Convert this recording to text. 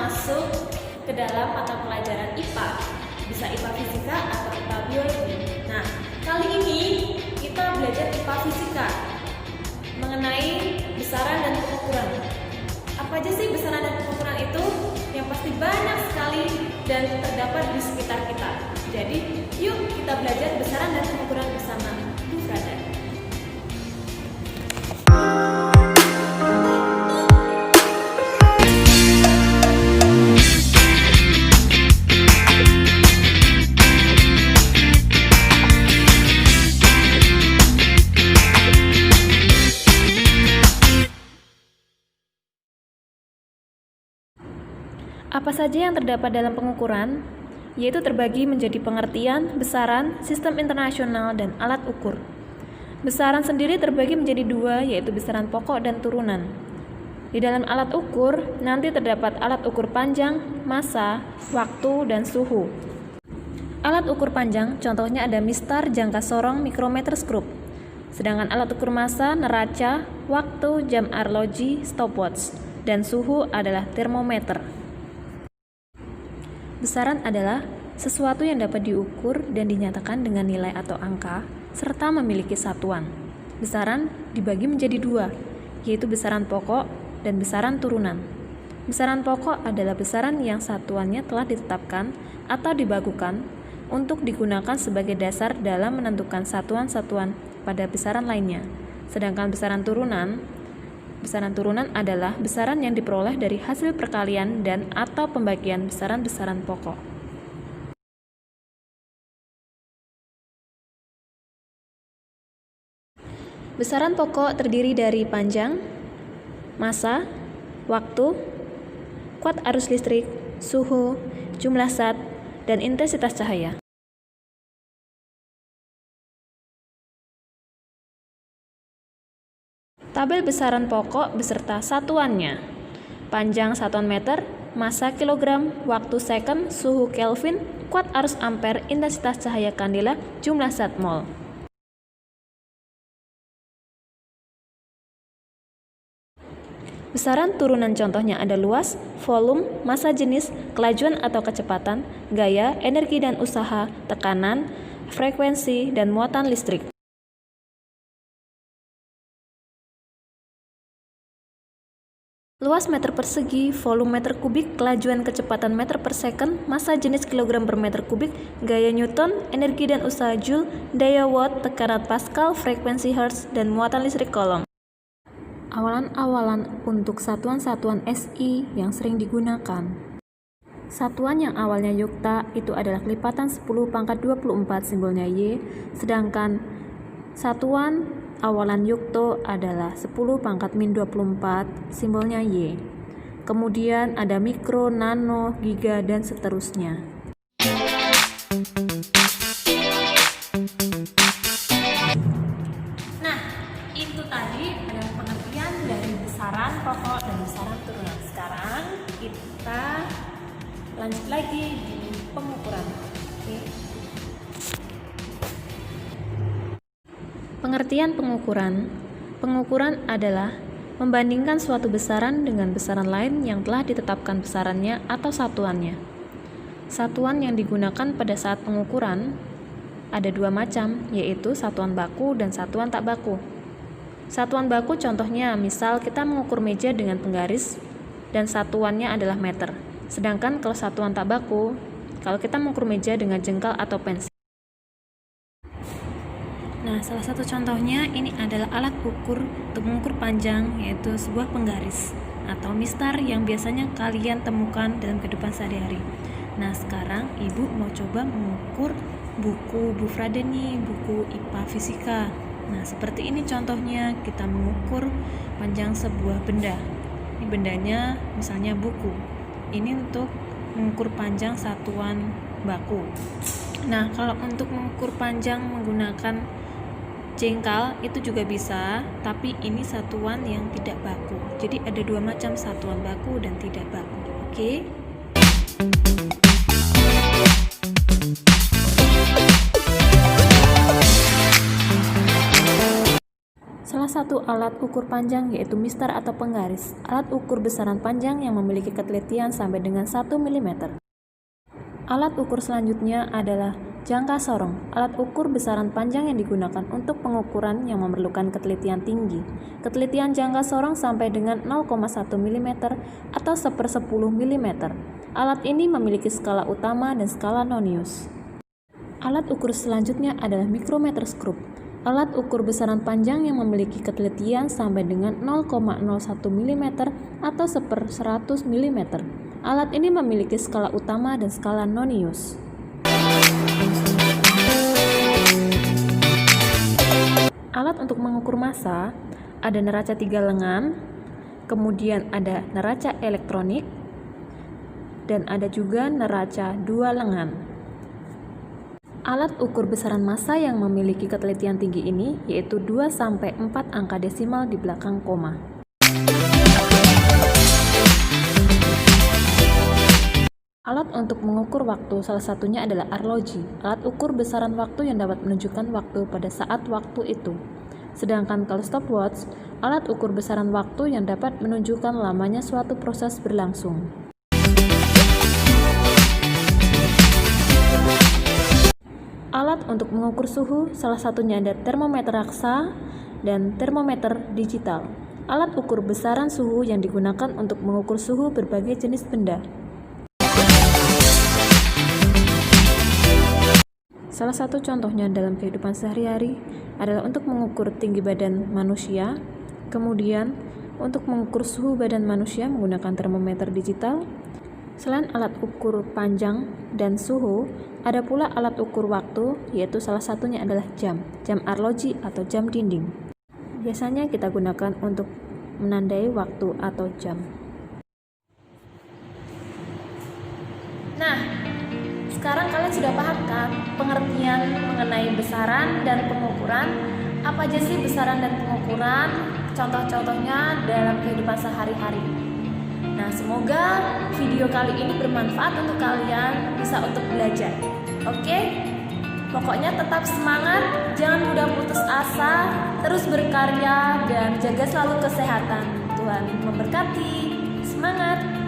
masuk ke dalam mata pelajaran IPA. Bisa IPA Fisika atau IPA Biologi. Nah, kali ini kita belajar IPA Fisika mengenai besaran dan pengukuran. Apa aja sih besaran dan pengukuran itu? Yang pasti banyak sekali dan terdapat di sekitar kita. Jadi, yuk kita belajar besaran dan pengukuran bersama Bu Frada. Apa saja yang terdapat dalam pengukuran? Yaitu terbagi menjadi pengertian, besaran, sistem internasional, dan alat ukur. Besaran sendiri terbagi menjadi dua, yaitu besaran pokok dan turunan. Di dalam alat ukur, nanti terdapat alat ukur panjang, massa, waktu, dan suhu. Alat ukur panjang, contohnya ada mistar, jangka sorong, mikrometer, skrup. Sedangkan alat ukur massa, neraca, waktu, jam arloji, stopwatch, dan suhu adalah termometer. Besaran adalah sesuatu yang dapat diukur dan dinyatakan dengan nilai atau angka, serta memiliki satuan. Besaran dibagi menjadi dua, yaitu besaran pokok dan besaran turunan. Besaran pokok adalah besaran yang satuannya telah ditetapkan atau dibakukan untuk digunakan sebagai dasar dalam menentukan satuan-satuan pada besaran lainnya. Sedangkan besaran turunan adalah besaran yang diperoleh dari hasil perkalian dan atau pembagian besaran-besaran pokok. Besaran pokok terdiri dari panjang, massa, waktu, kuat arus listrik, suhu, jumlah zat, dan intensitas cahaya. Tabel besaran pokok beserta satuannya. Panjang satuan meter, massa kilogram, waktu second, suhu Kelvin, kuat arus ampere, intensitas cahaya kandela, jumlah zat mol. Besaran turunan contohnya ada luas, volume, massa jenis, kelajuan atau kecepatan, gaya, energi dan usaha, tekanan, frekuensi, dan muatan listrik. Luas meter persegi, volume meter kubik, kelajuan kecepatan meter per second, massa jenis kilogram per meter kubik, gaya Newton, energi dan usaha joule, daya watt, tekanan pascal, frekuensi hertz, dan muatan listrik coulomb. Awalan-awalan untuk satuan-satuan SI yang sering digunakan. Satuan yang awalnya yukta itu adalah kelipatan 10 pangkat 24 simbolnya Y, sedangkan satuan awalan yukto adalah 10 pangkat min 24, simbolnya Y. Kemudian ada mikro, nano, giga, dan seterusnya. Nah, itu tadi adalah pengertian dari besaran pokok dan besaran turunan. Sekarang kita lanjut lagi di pengukuran. Oke. Pengertian pengukuran. Pengukuran adalah membandingkan suatu besaran dengan besaran lain yang telah ditetapkan besarannya atau satuannya. Satuan yang digunakan pada saat pengukuran ada dua macam, yaitu satuan baku dan satuan tak baku. Satuan baku contohnya misal kita mengukur meja dengan penggaris dan satuannya adalah meter. Sedangkan kalau satuan tak baku, kalau kita mengukur meja dengan jengkal atau pensil. Nah, salah satu contohnya ini adalah alat ukur untuk mengukur panjang, yaitu sebuah penggaris atau mistar yang biasanya kalian temukan dalam kehidupan sehari-hari. Nah, sekarang Ibu mau coba mengukur buku Bu Frada nih, buku IPA Fisika. Nah, seperti ini contohnya, kita mengukur panjang sebuah benda. Ini bendanya misalnya buku. Ini untuk mengukur panjang satuan baku. Nah, kalau untuk mengukur panjang menggunakan jengkal itu juga bisa, tapi ini satuan yang tidak baku. Jadi ada dua macam, satuan baku dan tidak baku. Oke? Salah satu alat ukur panjang yaitu mistar atau penggaris, alat ukur besaran panjang yang memiliki ketelitian sampai dengan 1 mm. Alat ukur selanjutnya adalah jangka sorong, alat ukur besaran panjang yang digunakan untuk pengukuran yang memerlukan ketelitian tinggi. Ketelitian jangka sorong sampai dengan 0,1 mm atau 1/10 mm. Alat ini memiliki skala utama dan skala nonius. Alat ukur selanjutnya adalah mikrometerskop, alat ukur besaran panjang yang memiliki ketelitian sampai dengan 0,01 mm atau 1/100 mm. Alat ini memiliki skala utama dan skala nonius. Alat untuk mengukur massa ada neraca 3 lengan, kemudian ada neraca elektronik, dan ada juga neraca 2 lengan. Alat ukur besaran massa yang memiliki ketelitian tinggi ini yaitu 2-4 angka desimal di belakang koma. Alat untuk mengukur waktu salah satunya adalah arloji, alat ukur besaran waktu yang dapat menunjukkan waktu pada saat waktu itu. Sedangkan kalau stopwatch, alat ukur besaran waktu yang dapat menunjukkan lamanya suatu proses berlangsung. Alat untuk mengukur suhu salah satunya ada termometer raksa dan termometer digital. Alat ukur besaran suhu yang digunakan untuk mengukur suhu berbagai jenis benda. Salah satu contohnya dalam kehidupan sehari-hari adalah untuk mengukur tinggi badan manusia, kemudian untuk mengukur suhu badan manusia menggunakan termometer digital. Selain alat ukur panjang dan suhu, ada pula alat ukur waktu, yaitu salah satunya adalah jam arloji atau jam dinding. Biasanya kita gunakan untuk menandai waktu atau jam. Nah, sekarang kalian sudah paham kan pengertian mengenai besaran dan pengukuran? Apa aja sih besaran dan pengukuran? Contoh-contohnya dalam kehidupan sehari-hari. Nah, semoga video kali ini bermanfaat untuk kalian, bisa untuk belajar. Oke? Pokoknya tetap semangat, jangan mudah putus asa, terus berkarya dan jaga selalu kesehatan. Tuhan memberkati. Semangat!